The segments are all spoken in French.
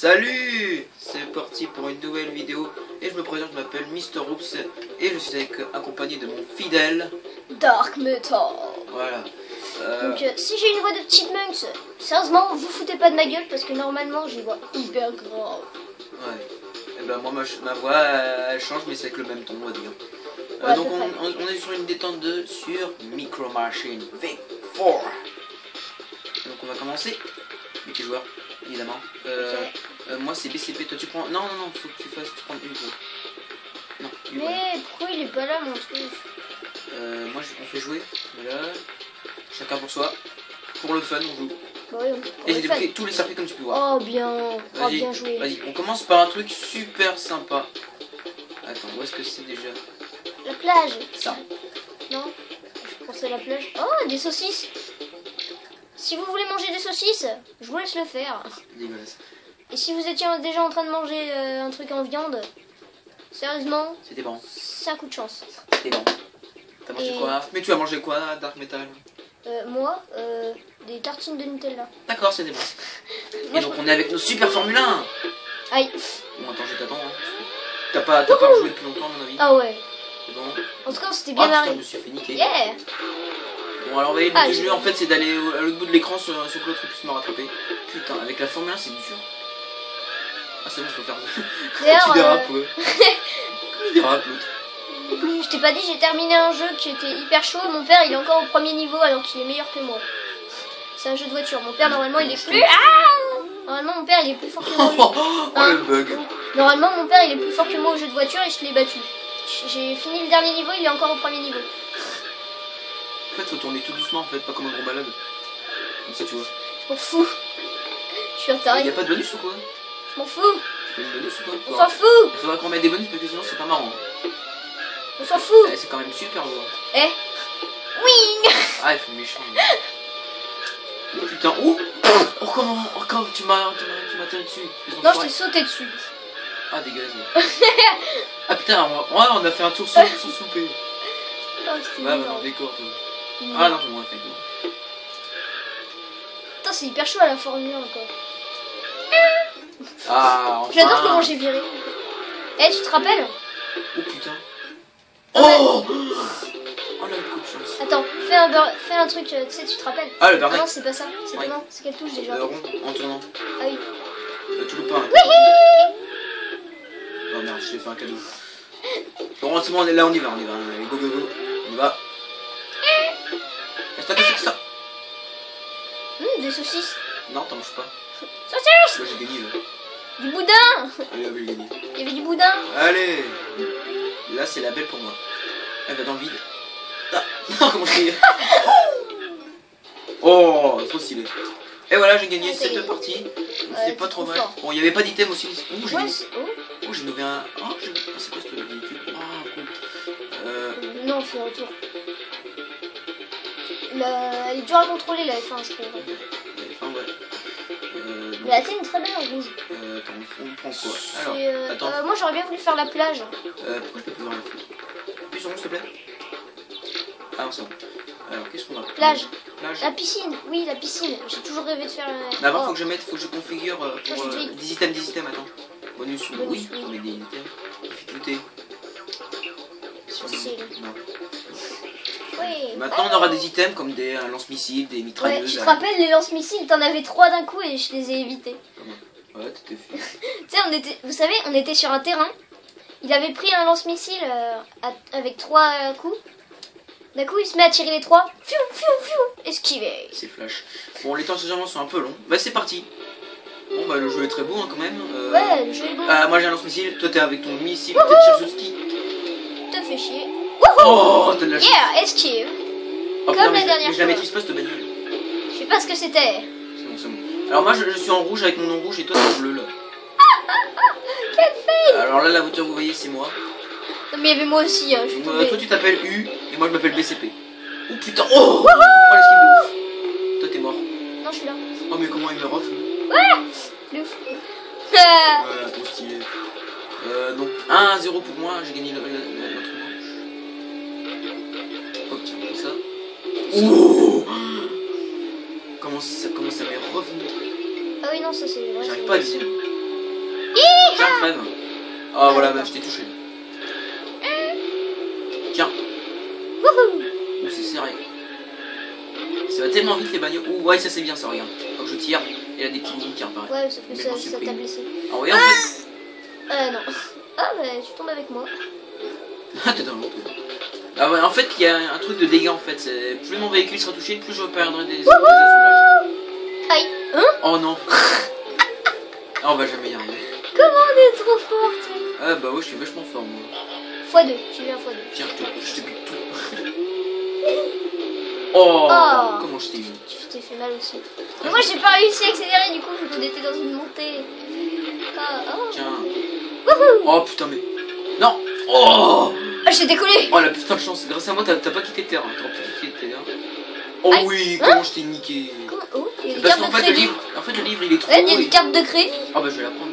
Salut, c'est parti pour une nouvelle vidéo et je me présente, je m'appelle Mr. Oops et je suis accompagné de mon fidèle Dark Metal. Voilà. Donc si j'ai une voix de Chipmunks, sérieusement vous foutez pas de ma gueule parce que normalement j'ai une voix hyper grave. Ouais. Et ben moi ma voix elle change mais c'est avec le même ton on va dire. Ouais, Donc on est sur une détente sur Micro Machine V4. Donc on va commencer. Multijoueur évidemment. Moi c'est BCP, toi tu prends. Non, faut que tu fasses prendre une fois. Non, une, voilà. Mais pourquoi il est pas là mon truc? Moi on fait jouer. Voilà. Chacun pour soi. Pour le fun on joue. Bah oui, Et j'ai débloqué tous les circuits comme tu peux voir. Oh bien, bien joué. Vas-y, on commence par un truc super sympa. Attends, où est-ce que c'est déjà? La plage. Ça. Non, je pensais à la plage. Oh, des saucisses. Si vous voulez manger des saucisses, je vous laisse le faire. Dégueulasse. Et si vous étiez déjà en train de manger un truc en viande, sérieusement, C'était bon. c'est un coup de chance. C'était bon. T'as mangé quoi? Mais tu as mangé quoi, Dark Metal? Moi, des tartines de Nutella. D'accord, c'était bon. Et donc on est avec nos super Formule 1. Aïe. Bon, attends, je t'attends. Hein. T'as pas rejoué depuis longtemps, à mon avis. Ah ouais. C'est bon. En tout cas, c'était bien Putain, marré. je me suis fait niquer. Yeah. Bon, alors, le but du jeu, en fait, c'est d'aller à l'autre bout de l'écran sur que l'autre puisse me rattraper. Putain, avec la Formule 1, c'est dur. Ah, c'est bon, je peux faire ça. D'ailleurs, Tu dérapes, ouais. Il dérape, l'autre. Je t'ai pas dit, j'ai terminé un jeu qui était hyper chaud. Mon père, il est encore au premier niveau alors qu'il est meilleur que moi. C'est un jeu de voiture. Mon père, normalement, il est plus... Ah, normalement, mon père, il est plus fort que moi. Oh, le bug. Normalement, mon père, il est plus fort que moi au jeu de voiture et je l'ai battu. J'ai fini le dernier niveau, il est encore au premier niveau. En fait, faut tourner tout doucement, en fait, pas comme un gros malade. Comme ça, tu vois. Je m'en fous. Je suis un taré. Il y a pas de bonus ou quoi? Je m'en fous. Tu veux une bonus ou quoi? On s'en fout. Il faudra qu'on mette des bonus parce que sinon, c'est pas marrant. On s'en fout. C'est quand même super beau. Eh. Oui. Ah, il fait méchant. Oh putain, oh, oh comment, encore tu m'as tiré dessus. Non, je t'ai sauté dessus. Ah, dégueulasse. Ah putain, on a fait un tour sans souper. Oh, c'était Ouais, énorme. bah, décor, toi. Ah non, c'est moins fait. Putain, c'est hyper chaud à la Formule 1 encore. Ah, enfin. J'adore comment j'ai viré. Eh, tu te rappelles? Oh putain. Oh, oh là, le coup de chance. Attends, fais un truc, tu sais, tu te rappelles? Ah, le Ah non, burn. c'est pas ça. C'est Oui. comment? C'est quelle touche déjà? Le rond en tournant. Ah oui. Tu loupes pas. Hein. Oh merde, je t'ai fait un cadeau. Bon, c'est bon, là on y va. Allez, go. On y va. Qu'est-ce que Des saucisses. Non, t'en manges pas. Saucisses. Moi j'ai gagné là. Du boudin. Allez, hop, j'ai gagné. Il y avait du boudin. Allez. Là c'est la belle pour moi. Elle va dans le vide. Ah, comment je fais? Oh, trop stylé. Et voilà, j'ai gagné cette partie. C'est pas trop mal. Bon, il n'y avait pas d'item aussi. Oh, j'ai innové un. Oh, c'est quoi ce véhicule? Ah, cool. Non, fais retour. Elle est dure à contrôler la F1, je trouve. Enfin, ouais. Mais la tienne est très belle en rouge. Attends, on prend quoi? Alors, attends. Moi j'aurais bien voulu faire la plage. Pourquoi je peux plus voir la flûte? Appuie sur moi, s'il te plaît. Ah non, c'est bon. Alors, qu'est-ce qu'on a? Plage. Plage. La piscine, oui, la piscine. J'ai toujours rêvé de faire la... Mais avant, faut que je configure pour je dis- des items, attends. Bonus, Bonus, oui, oui. on met des items. Difficulté. Si on met- Facile. non. Oui. Maintenant, on aura des items comme des lance-missiles, des Ouais, mitrailleuses. tu te rappelles les lance-missiles, t'en avais 3 d'un coup et je les ai évités. Comment? Ouais, t'étais fait. Tu sais, vous savez, on était sur un terrain. Il avait pris un lance-missile avec 3 coups. D'un coup, il se met à tirer les 3. Fiou, esquivé. C'est flash. Bon, les temps de chargement sont un peu longs. Bah, c'est parti. Bon, bah, le jeu est très beau hein, quand même. Ouais, le jeu est bon. Moi, j'ai un lance-missile. Toi, t'es avec ton missile. Peut-être Cherzuski. T'as fait chier. Oh, t'as de la chance. Yeah, esquive. Oh, Comme putain, la mais dernière je la fois. maîtrise pas cette bagnole. Je sais pas ce que c'était. C'est bon. Alors, moi, je suis en rouge avec mon nom rouge et toi, t'es en bleu là. Quelle fille. Alors là, la voiture, vous voyez, c'est moi. Non, mais il y avait moi aussi, hein, je suis tombée. Toi, tu t'appelles U et moi, je m'appelle BCP. Oh putain, oh, l'esquive de ouf. Toi, t'es mort. Non, je suis là. Oh, mais comment il me ref? De ouf. Voilà, trop stylé. Donc 1-0 pour moi, j'ai gagné l'autre manche. Oh tiens, comme ça. Oh, comment ça m'est revenu? Ah oui, non, ça c'est vrai. J'arrive pas à dire. crève. Ah voilà, bah je t'ai touché. Tiens. Wouhou. Ouh, c'est serré. Ça va tellement vite les bagnoles. Ouh, ouais, ça c'est bien ça, regarde. Quand je tire, il y a des petits lignes qui apparaissent. Ouais, sauf que Mais ça bon, t'a supprime. blessé. Ah ouais, en fait. Non. Ah, bah, tu tombes avec moi. Ah, t'es dans l'autre. Ah ouais, en fait, il y a un truc de dégâts en fait. Plus mon véhicule sera touché, plus je perdrai des assemblages. Aïe. Hein? Oh non. Ah, on va jamais y arriver. Comment on est trop fort, tu sais. Ah bah ouais, je suis vachement fort moi. x2, j'ai eu un x2. Tiens, je te pique tout. Oh, Oh. comment je t'ai vu. Tu t'es fait mal aussi. Mais moi, j'ai pas réussi à accélérer, du coup, vu qu'on était dans une montée. Ah, oh. Tiens. Wouhou. Oh putain, mais. Non. Oh. Ah, j'ai décollé. Oh la putain de chance. Grâce à moi, t'as pas quitté le terrain. T'aurais pu quitter le terrain. Oh Aïe. oui, Hein? comment je t'ai niqué. Comment? Oh, il y a des Parce cartes qu'en de fait, le crédit. livre, il est trop Ouais, il y a haut des cartes de crédit. Ah bah je vais la prendre.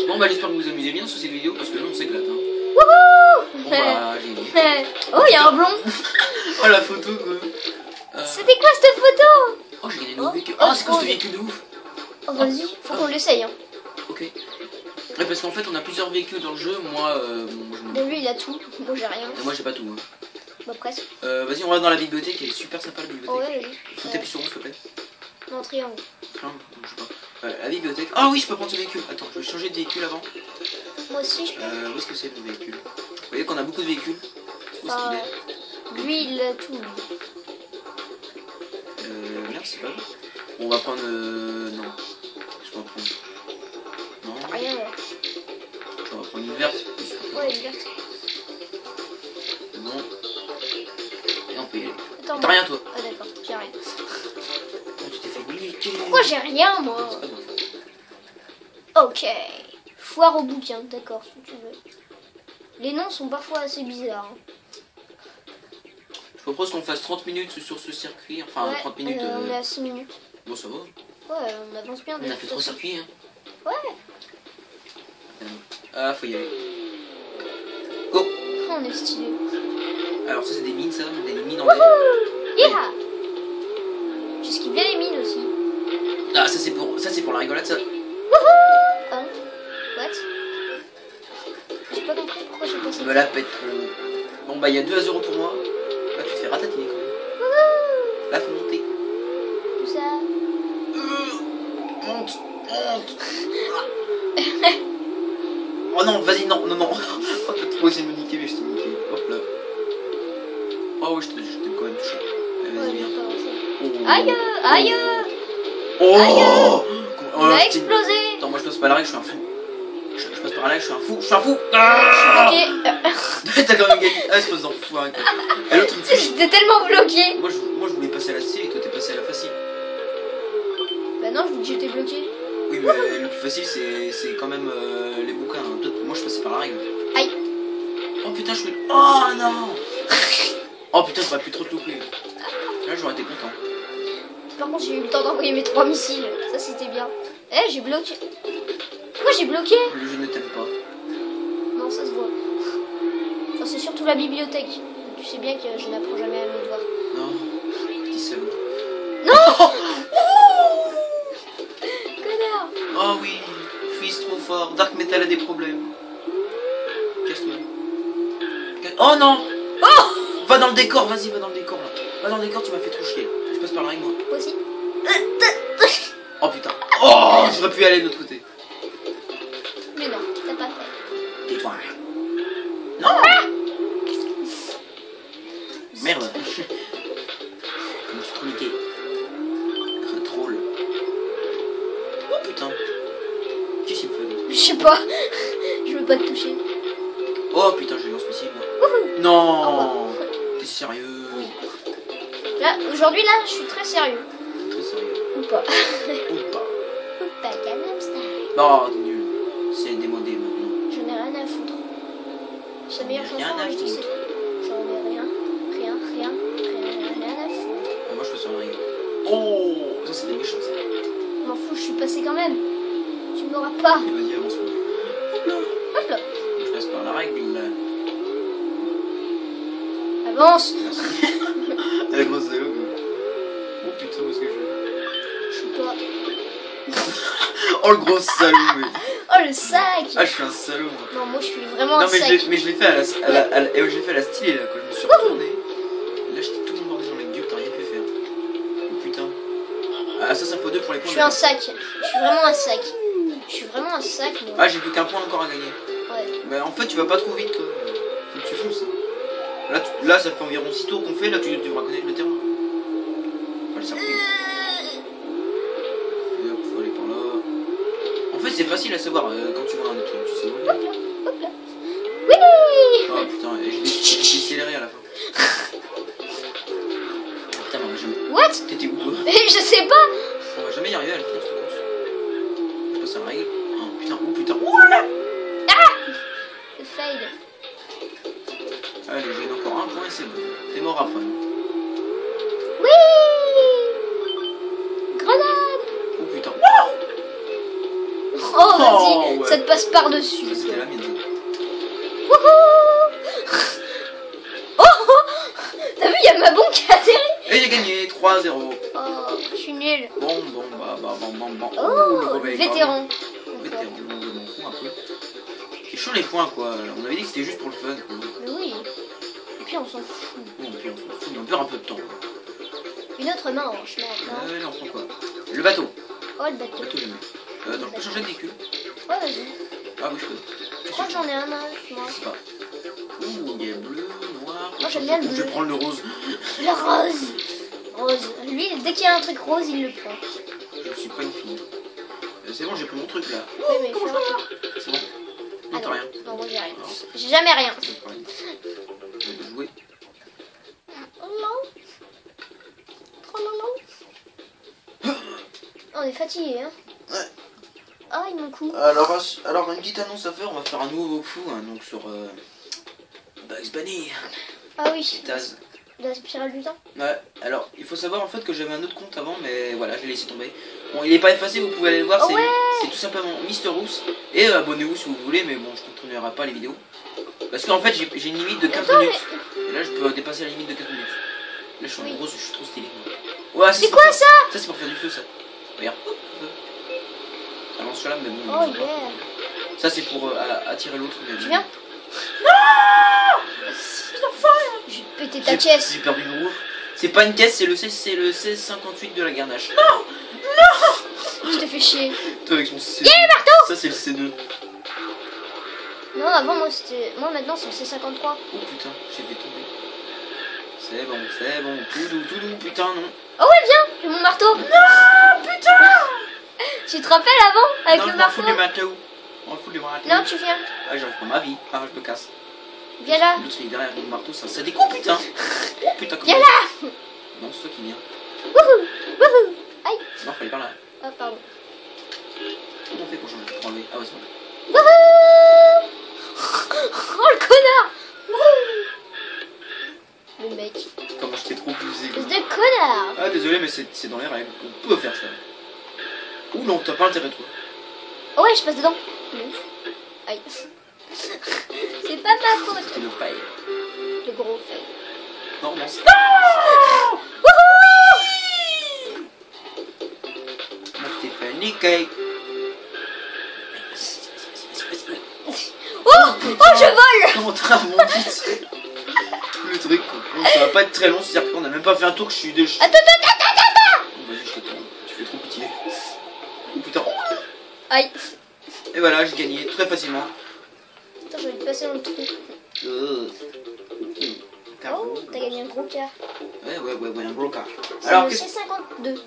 Bon bah j'espère que vous amusez bien sur cette vidéo parce que là on s'éclate hein. Wouhou. Bon bah j'ai dit. Oh, il y a un blond. Oh la photo quoi. C'était quoi cette photo? Oh j'ai gagné un nouveau véhicule. Oh, Oh c'est quoi ce véhicule de ouf. Oh, vas-y, faut qu'on l'essaye. Hein. Ok. Ouais parce qu'en fait on a plusieurs véhicules dans le jeu. Moi je m'en... Bon, lui, il a tout. Moi, j'ai rien. Moi j'ai pas tout hein. Bah, presque. Vas-y on va dans la bibliothèque, elle est super sympa la Oh, bibliothèque. ouais, vas-y. Faut taper sur 11 s'il te plaît. Non, triangle. Non, je sais pas. La bibliothèque. Ah oui je peux prendre ce véhicule. Attends je vais changer de véhicule avant. Moi aussi, je peux. Où est-ce que c'est le véhicule? Vous voyez qu'on a beaucoup de véhicules. Où est-ce qu'il est? Lui, il a tout. Merde c'est pas bon. On va prendre non. Je vais en prendre. Non. Rien, là. On va prendre une verte. Ouais, il est verte. Bon. Et on peut y aller. Attends, T'as rien toi? Ah, d'accord, j'ai rien. Oh, tu t'es fait niquer. Pourquoi j'ai rien, moi? C'est pas grave. Ok. Foire au bouquin, d'accord, si tu veux. Les noms sont parfois assez bizarres. Hein. Je propose qu'on fasse 30 minutes sur ce circuit. Enfin, Ouais, 30 minutes. on est à 6 minutes. Bon, ça va. Ouais, on avance bien. On a fait 3 circuits. Hein. Ouais. Ah, faut y aller. Go. Oh, on est stylé. Alors, ça, c'est des mines, ça. Des mines en Wouhou. verre. Yeah. J'esquive bien les mines aussi. Ah, ça, c'est pour la rigolade, ça. Wouhou. Hein? What? J'ai pas compris pourquoi j'ai passé. Je me la pète. Bon, bah, il y a 2-0 pour moi. Là, tu te fais ratatiner quand même. Wouhou. Là, faut monter. Tout ça. Monte. Oh non, vas-y, non. Oh, t'as trop essayé de me niquer, mais je t'ai niqué. Hop là. Oh, ouais, je t'ai quand même touché. Allez, vas-y, Ouais, viens. pas avancé. Oh. Aïe, aïe. Oh, Aïe. Oh, Il a putain. explosé. Attends, moi je passe par la règle, je suis un fou. Je passe par la règle, je suis un fou. Ok. T'as quand même gagné. Ah, espèce d'enfoiré. Et l'autre il me touche. J'étais tellement bloqué. Moi je voulais passer à la difficile et toi t'es passé à la facile. Bah non, je vous dis que j'étais bloqué. Oui, mais le plus facile c'est quand même les bouquins. Hein. Moi je passais par la règle. Aïe. Oh putain, je suis. Oh non. Oh putain, j'aurais pu trop te louper. Là j'aurais été content. Par contre, j'ai eu le temps d'envoyer mes 3 missiles. Ça, c'était bien. Eh, j'ai bloqué. Pourquoi j'ai bloqué? Le jeu ne t'aime pas. Non, ça se voit. Enfin, c'est surtout la bibliothèque. Tu sais bien que je n'apprends jamais à mes devoirs. Non, petit salaud. Non. Connard. Oh oui, Fils trop fort. Dark Metal a des problèmes. Casse-toi. Oh non. Oh. Va dans le décor, vas-y, va dans le décor là. Va dans le décor, tu m'as fait trop chier. Je passe par là avec moi. Moi aussi. Oh putain. Oh, j'aurais pu aller de l'autre côté. Mais non, t'as pas fait. Tais-toi. Non. Merde. Je me suis trop niqué. Troll. Oh putain. Qu'est-ce qu'il me fait? Je sais pas. Je veux pas te toucher. Oh putain, je lance missile moi. Wouhou. Non. T'es sérieux? Là, aujourd'hui, là, je suis très sérieux. Très sérieux. Ou pas. Ou pas. Ou pas, Gangnam Style. Non, t'es nul. C'est démodé maintenant. J'en ai rien à foutre. C'est la meilleure Rien chanson, à moi, je dis foutre. c'est. J'en ai rien à foutre. Ah, moi je passe sur la règle. Oh, ça c'est des méchants ça. M'en fous, je suis passé quand même. Tu m'auras pas. Et vas-y, avance-moi. Hop là. Je passe par la règle. Avance. Merci. La grosse salaud. Oh putain, où est-ce que je vais? Je sais pas. Oh le gros salaud, mais. Oh le sac. Ah, je suis un salaud. Moi. Non, moi je suis vraiment Non, un sac. mais je l'ai fait je l'ai fait à la stylée là, quand je me suis retourné. Là, j'étais tout embordé dans les gueules, t'as rien pu faire. Oh putain. Ah, ça faut 2 pour les points. Je suis un sac. Je suis vraiment un sac. Je suis vraiment un sac, moi. Ah, j'ai plus qu'un point encore à gagner. Ouais. Mais en fait, tu vas pas trop vite, toi. Faut que tu fonces. Là, ça fait environ 6 tours qu'on fait. Là, tu devras connaître le terrain. Enfin, le circuit. Et hop, faut aller par là. En fait, c'est facile à savoir quand tu vois un truc, tu sais où. Hop là, hop là. Oui. Oh putain, et j'ai accéléré à la fin. Putain, mais on va jamais. What? T'étais où, toi? Je sais pas. On va jamais y arriver à la finir cette course. Je sais pas si ça me règle. Oh putain, oh putain. Oh là là. Le fail. Allez, j'ai encore un point et c'est bon. T'es mort après. Oui. Grenade. Oh putain. Oh, vas-y, ouais. ça te passe par-dessus. Ça, c'était la mienne. Wouhou. Oh, t'as vu, il y a ma bombe qui a atterri. Et j'ai gagné 3-0. Oh, je suis nul. Bon. Oh, le réveil, vétéran. Vétéran, je m'en fous un peu. C'est chaud les points quoi. On avait dit que c'était juste pour le fun. Quoi. Mais oui. Et puis on s'en fout. Bon, puis on s'en fout, on perd un peu de temps. Quoi. Une autre manche maintenant. Là, on prend quoi? Le bateau. Oh, le bateau. Le bateau, j'aime. Attends, je peux changer de véhicule? Ouais, vas-y. Ah oui, je peux. Je crois que j'en ai un, moi. Je sais pas. Ouh, il y a bleu, noir. Moi, j'aime bien le bleu. Je vais prendre le rose. Le rose. Rose. Lui, dès qu'il y a un truc rose, il le prend. Je suis pas une fille. C'est bon, j'ai pris mon truc là. Oui, mais Comment fais je un peux truc. C'est bon. Ah Non, t'as non. rien. Non, moi j'ai rien. Non. J'ai jamais rien. C'est pareil. Je vais jouer. Oh non. Oh non, non. On est fatigué, hein. Ouais. Ah, il m'en coupe. Alors, une petite annonce à faire, on va faire un nouveau fou hein, donc sur Bugs Bunny. Ah oui, Taz. de la spirale du temps. Ouais, alors il faut savoir en fait que j'avais un autre compte avant, mais voilà, je l'ai laissé tomber. Bon, il est pas effacé, vous pouvez aller le voir, Oh ouais. c'est tout simplement Mister Rousse. Et abonnez-vous si vous voulez, mais bon, je ne continuerai pas les vidéos. Parce qu'en fait, j'ai une limite de 15 Attends, minutes. Et là, je peux dépasser la limite de 15 minutes. Là, je suis Oui. en rose, je suis trop stylé. Ouais, C'est quoi ça? Ça, c'est pour faire du feu, ça. Regarde, hop, feu. Ça lance flamme, mais bon. Oh je sais pas. yeah. Ça, c'est pour attirer l'autre. Mais Tu bon. viens? Je vais te péter ta J'ai caisse. perdu une roue. C'est pas une caisse, c'est le 1658 de la garnache. Je te fais chier. Toi avec son C. Yeah, marteau. Ça, c'est le C2. Non, avant moi c'était. Moi maintenant c'est le C53. Oh putain, j'ai fait tomber. C'est bon. Tout doux, putain, non. Oh ouais, viens, j'ai mon marteau. Non, putain. Tu te rappelles avant avec non, le je m'en marteau? fous du marteau. On fout du marteau. Non, tu viens. Ah, j'arrive pour ma vie. Ah, je me casse. Viens là. L'autre, il est derrière mon marteau, ça découpe, putain. Oh putain, comment. Viens là. Non, c'est toi qui viens. Wouhou, wouhou. Aïe. Non, fallait par là. Ah, pardon. Comment on fait pour changer pour enlever? Ah, ouais, c'est bon. Wouhou. Oh le connard. Wouhou. Le mec. Comment je t'ai propulsé. Espèce de connard. Ah, désolé, mais c'est dans les règles. On peut faire ça. Ou non, t'as pas intérêt, toi. Oh ouais, je passe dedans. Ouf. Aïe. C'est pas ma faute. C'était le fail. Le gros fail. Non, non, c'est. Wouhou. Moi, je t'ai fait un niquer. Oh, je vole. Comment t'as rebondi le truc? Bon, ça va pas être très long, c'est-à-dire qu'on a même pas fait un tour que je suis déjà. Attends. Vas-y, je t'attends. Tu fais trop pitié. Oh putain. Aïe. Et voilà, j'ai gagné très facilement. Attends, je vais te passer dans le trou. Carreau. Oh, t'as gagné un gros car. Ouais, un gros car. C'est Alors, le qu'est-ce C52.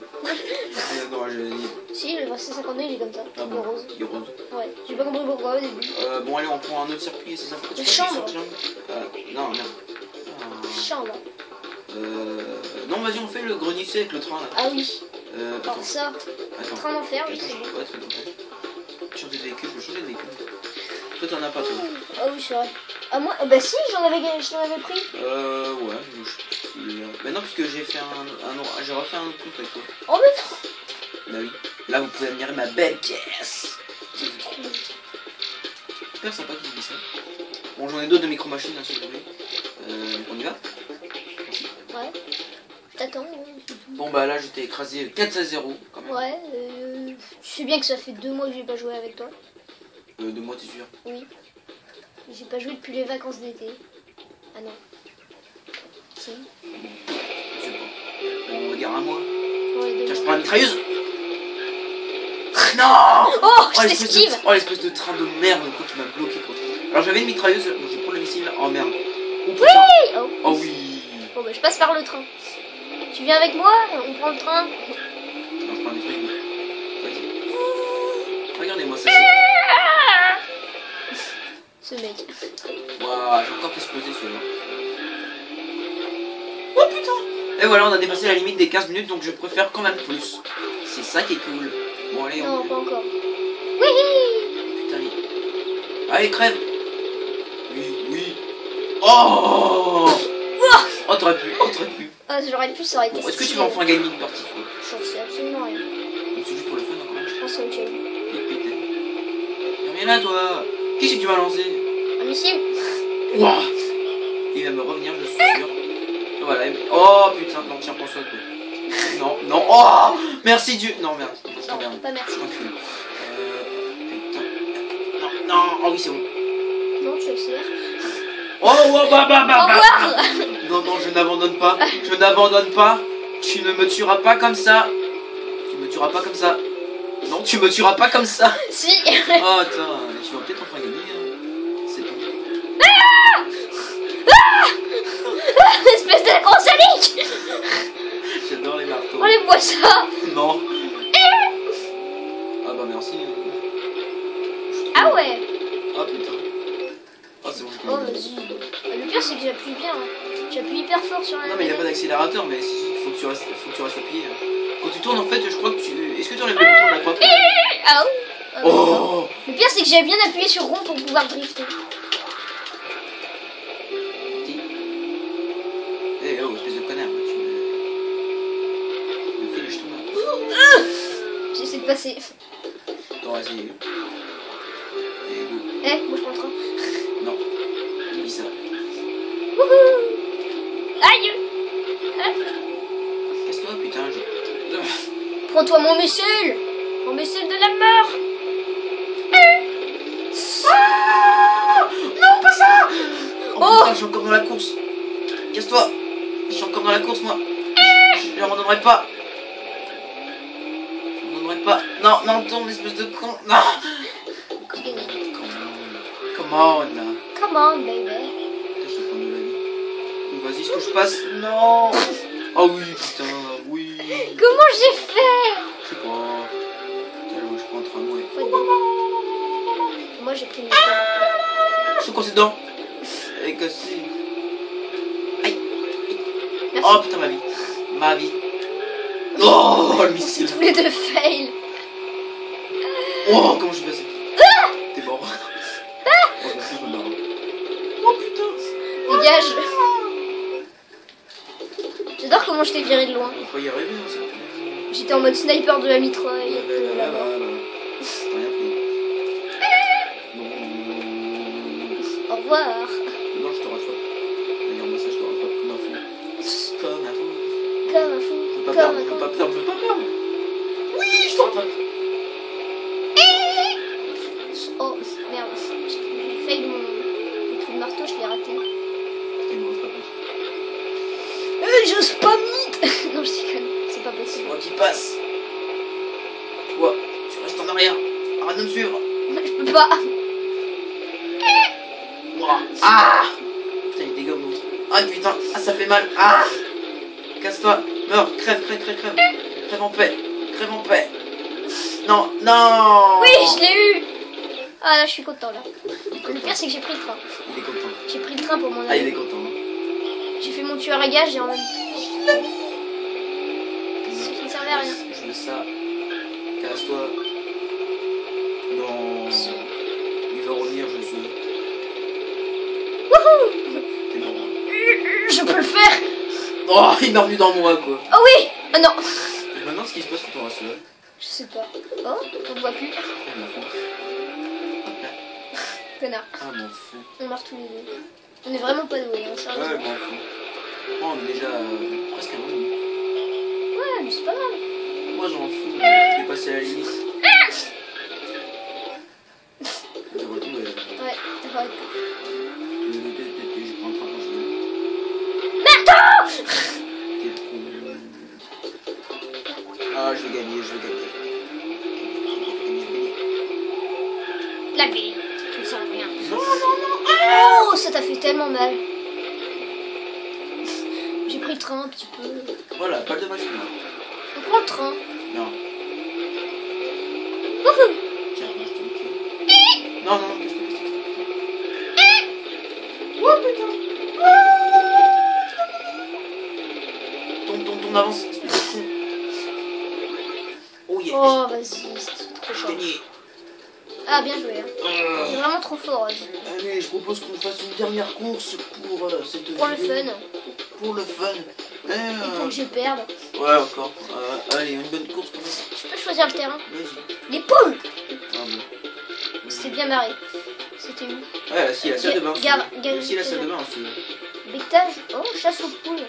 Non, je... Si, le C52 il est comme ça. Ah Le bon, rose. il est rose. Ouais, j'ai pas compris pourquoi au début. Bon, allez, on prend un autre circuit, c'est ça. Tu Une peux chambre. sortir non, merde. Chambre. Non, vas-y, on fait le grenier avec le train là. Ah oui. Attends. Alors ça, Attends. train d'enfer, oui, Attends, c'est bon. ouais, très bien. Changer de véhicule, je vais changer de véhicule. Toi, t'en as pas, toi. Ah oui, c'est vrai. Ah moi, bah si, je t'en avais pris. Ouais, mais non, parce que j'ai fait j'ai refait un autre truc avec toi. Oh mais non. Bah oui. Là, vous pouvez admirer ma belle caisse. C'est trop super sympa qu'il dit ça. Bon, j'en ai d'autres de micro-machines, hein, si vous voulez. On y va? Ouais. T'attends. Bon, bah là, j'étais écrasé 4-0 quand même. Ouais, tu sais bien que ça fait 2 mois que j'ai pas joué avec toi. De moi, t'es sûr? Oui. J'ai pas joué depuis les vacances d'été. Ah non. Si. Je sais pas. On va dire un mois. Ouais, Tiens, je prends la mitrailleuse. Non! Oh, je t'esquive. Oh, l'espèce de train de merde, quoi, qui m'a bloqué, quoi. Alors, j'avais une mitrailleuse, donc je vais prendre le missile. Oh merde. Oh putain. Oui. Oh. Oh oui. Bon, bah, je passe par le train. Tu viens avec moi? On prend le train. Non, je prends un mitrailleuse. Vas-y. Regardez-moi ça. Ce mec. Waouh, j'ai encore explosé celui-là. Oh putain! Et voilà, on a dépassé la limite des 15 minutes, donc je préfère quand même plus. C'est ça qui est cool. Bon, allez, Non, on... pas encore. Oui. Putain, allez, crève! Oui, oui. Oh! Oh, t'aurais pu. Ah, j'aurais pu, ça aurait été. Bon, est-ce que tu vas en faire gagner une partie, toi? J'en sais absolument rien. C'est juste pour le fun, quand même. Je pense que c'est Viens là, toi! Qui c'est que tu vas lancer? un missile. Ouah! Il va me revenir, je suis sûr. Voilà. Oh putain, non, tiens, prends ça, toi. Non, non. Oh! Merci Dieu! Non, merde. Non, pas merci. Putain. Non, non. Oh oui, c'est bon. Non, tu accélères. Oh, bah. Au revoir. Non, non, je n'abandonne pas. Je n'abandonne pas. Tu ne me tueras pas comme ça. Tu me tueras pas comme ça. Non, tu me tueras pas comme ça. Si. Oh, attends, tu vas peut-être enfin gagner. Hein. C'est tout. Espèce de consolique. J'adore les marteaux. Enlève-moi ça. Non. Ah bah merci. Ah ouais. Ah putain. Ah c'est bon. Oh, vas-y. Le pire, c'est que j'appuie bien. J'appuie hyper fort sur la Non mais il n'y a pas manette. d'accélérateur, mais il faut que tu restes appuyé. Quand tu tournes en fait, je crois que tu... Est-ce que tu enlèves le bouton de la croix? Ah, oh. Oh. Le pire, c'est que j'ai bien appuyé sur rond pour pouvoir drifter. Eh oh, espèce de connard, tu me fais le jeton. J'essaie de passer. Non, vas-y. Et go. Eh, moi je prends le train. Non. Il dit ça. Wouhou. Aïe. Casse-toi, putain, je... Prends-toi mon missile. Mon missile de la mort. Ah non, pas ça. Oh, Oh. putain, je suis encore dans la course. Casse-toi. Je suis encore dans la course, moi. Je l'abandonnerai pas. Je l'abandonnerai pas. Non, non, tourne, espèce de con. Non. Come on, là. Come on, baby. Putain, je vais prendre de la vie. Vas-y, est-ce que je passe? Non. Oh oui, putain, oui. Comment j'ai fait? Je sais pas. Putain, je prends un tramway. Moi j'ai pris une Je suis coincé dedans. Elle est cassée. Aïe. Merci. Oh putain, ma vie. Ma vie. Oh, le missile. Tous les deux fail. Oh, comment je suis passé? T'es mort. Oh, je m'en fous, je me barre. Oh putain. Dégage. J'adore comment je t'ai viré de loin. On peut y arriver, hein, c'est pas... J'étais en mode sniper de la mitraille. T'as rien pris. Au revoir. Non, je te rattrape. Regarde, moi ça, je te rattrape comme un fou. Comme un fou. Comme un fou. Je veux pas Comme perdre, un je veux con. pas perdre, je veux pas perdre. Oui, je te rattrape. Oh merde. J'ai failli mon truc de marteau, je l'ai raté. Putain, il me reste pas plus. Je spamite. Non, je déconne. C'est pas C'est possible. moi qui passe. Toi, tu restes en arrière. Arrête de me suivre. Je peux pas. Ouah. Ah. Putain, il dégomme l'autre. Ah putain, ah ça fait mal. Ah. Casse-toi. Meurs. Crève, crève, crève, crève. Crève en paix. Crève en paix. Non, non. Oui, je l'ai eu. Ah là, je suis content là. Le pire, c'est que j'ai pris le train. Il est content. J'ai pris le train pour mon Ah, il ami. est content. Hein. J'ai fait mon tueur à gage et en même temps. Ce qui ne servait à rien. Je veux ça. Casse-toi. Non. Il va revenir, je sais. Wouhou. T'es mort. Je peux le faire. Oh, il m'a revenu dans moi, quoi. Oh oui. Ah non. Et maintenant, ce qui se passe quand on reste là. Je sais pas. Oh, on ne voit plus. Ah, m'en fout. Hop là. Connard. Ah, m'en fout. On meurt tous les deux. On est vraiment pas doués, hein, Ouais, sérieusement. m'en fout. Oh, on est déjà presque à l'heure. Ouais, mais c'est pas mal. Moi, j'en fous. Je vais passer à la limite. pas. Je prends le train quand je veux. Merdo! Ah, je vais gagner, La vie, tu ne sens rien. Non. Oh, ça t'a fait tellement mal. J'ai pris le train un petit peu. Voilà, pas de match. On prend le train. Non. Wouhou! Tiens, je te nique. Non, qu'est-ce que c'est? Oh putain! Tombe, avance. Oh yeah! Oh, vas-y, c'est trop J'ai fort. gagné. Ah, bien joué. Hein. C'est vraiment trop fort. Allez, je propose qu'on fasse une dernière course pour cette Pour le vidéo. fun. Pour le fun. Et pour que je perde. Ouais, encore. Allez, une bonne course quand même. Je peux choisir le terrain. Vas-y. Les poules! Ah bon. C'était bien marré. C'était où? Ouais, si, la salle de bain. Garde, Si, la salle de bain, hein, celui-là. Bectage. Oh, chasse aux poules.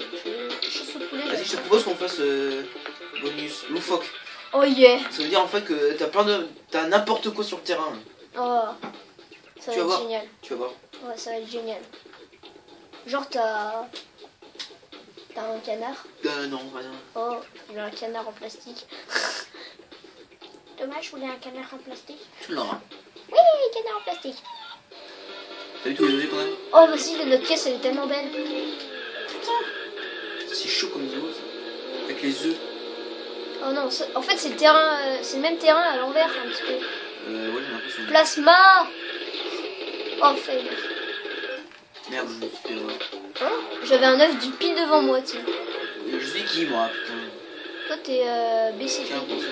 Chasse aux poulets. Vas-y, je te propose qu'on fasse bonus loufoque. Oh yeah. Ça veut dire en fait que t'as n'importe quoi sur le terrain. Oh. Ça Tu va vas être voir. génial. Tu vas voir. Ouais, ça va être génial. Genre, t'as un canard. Non, rien. Oh, j'ai un canard en plastique. Dommage, je voulais un canard en plastique. Tu l'auras. Oui, canard en plastique. T'as vu tous les objets qu'on a? Oh, vas-y, notre pièce, elle est tellement belle. C'est chaud comme niveau ça. Avec les œufs. Oh non, en fait, c'est le terrain, c'est le même terrain à l'envers, un petit peu. Ouais, j'ai l'impression. Plasma. Oh, fail. Merde, je me suis fait avoir. Hein? J'avais un œuf du pile devant moi, tu sais. Je suis qui moi, putain? Toi, t'es BCG. Tiens, pour ça,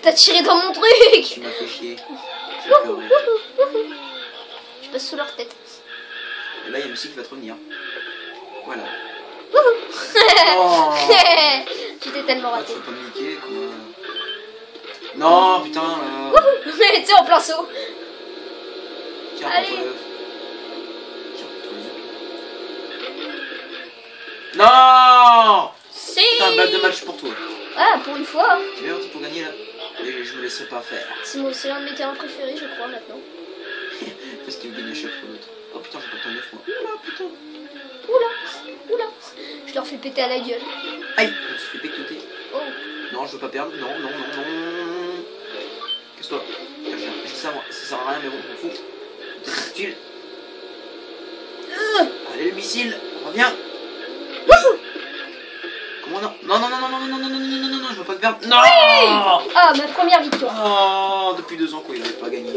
T'as tiré dans mon truc. tu m'as fait chier. J'ai pleuré. Je passe sous leur tête. Et là, il y a Missy qui va te revenir. Voilà. Oh. Oh. J'étais tellement Ah, raté. tu vas pas me niquer, quoi. Non, putain, là. Mais tu sais, en plein saut. Tiens, Allez. prends-toi l'œuf. Tiens, prends-toi les œufs. Non. Si. C'est un balle de match pour toi. Ah, pour une fois. Hein. Tu viens pour gagner là. Et je me laisserai pas faire. C'est l'un de mes terrains préférés, je crois, maintenant. Parce qu'il gagne à chaque fois l'autre. Oh putain, j'ai pas ton œuf moi. Oula, putain. Oula. Je leur fais péter à la gueule. Aïe, je me suis fait péctoter. Oh. Non, je veux pas perdre. Non. Casse-toi. Ça sert à rien, mais bon, on s'en fout. C'est utile. Allez, le missile, reviens. Comment non, je veux pas te perdre. Non. Ah, ma première victoire. Oh, depuis 2 ans, quoi, il n'avait pas gagné.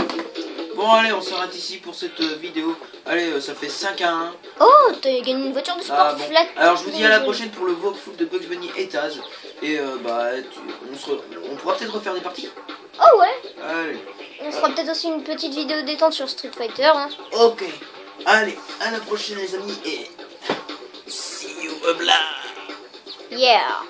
Bon, allez, on s'arrête ici pour cette vidéo. Allez, ça fait 5-1. Oh, t'as gagné une voiture de sport Ah, bon. flat. Alors, je vous dis à la prochaine pour le walkthrough de Bugs Bunny et Taz. Et on pourra peut-être refaire des parties. Oh ouais. Allez. On fera peut-être aussi une petite vidéo détente sur Street Fighter. Hein. Ok. Allez, à la prochaine les amis et see you blah. Yeah.